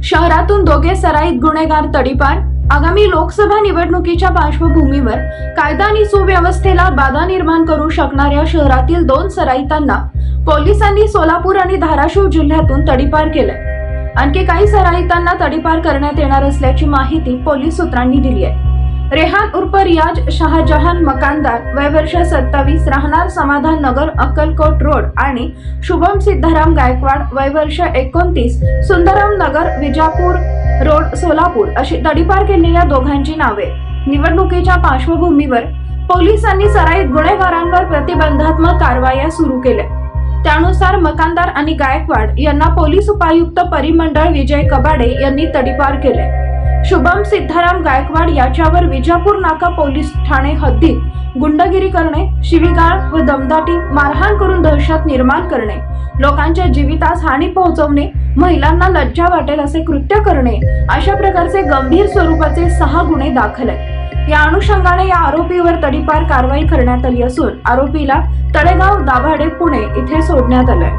शहरातून दोघे सराईत गुन्हेगार तडीपार। आगामी लोकसभा निवडणुकीच्या पार्श्वभूमीवर कायदा आणि सुव्यवस्थेला बाधा निर्माण करू शकणाऱ्या शहरातील 2 सराईतांना पोलिसांनी सोलापूर आणि धाराशिव जिल्ह्यातून तडीपार केले। आणखी काही सराईतांना तडीपार करण्यात येणार असल्याची माहिती पोलीस सूत्रांनी दिली आहे। रेहान उर्फ रियाज शाहजहान मकानदार, वय वर्ष 27, राहणार समाधान नगर अक्कलकोट रोड, आणि शुभम सिद्धाराम गायकवाड, वय वर्ष 29, सुंदरम नगर विजापूर रोड सोलापूर अशी तडीपार केलेल्या दोघांची नावे। निवडणुकीच्या पार्श्वभूमीवर पोलिसांनी सराईत गुन्हेगारांवर प्रतिबंधात्मक कारवाया सुरू केल्या। त्यानुसार मकानदार आणि गायकवाड यांना पोलीस उपायुक्त परिमंडळ विजय कबाडे यांनी तडीपार केले। शुभम सिद्धाराम गायकवाड याच्यावर विजापूर नाका पोलीस ठाणे हद्दीत गुंडगिरी करणे, शिवीगाळ व दमदाटी, मारहाण करून दहशत निर्माण करणे, लोकांच्या जीवितास हानी पोहोचवणे, महिलांना लज्जा वाटेल असे कृत्य करणे अशा प्रकारचे गंभीर स्वरूपाचे 6 गुन्हे दाखल आहेत। या अनुषंगाने या आरोपीवर तडीपार कारवाई करण्यात आली असून आरोपीला तळेगाव दाभाडे पुणे इथे सोडण्यात आले।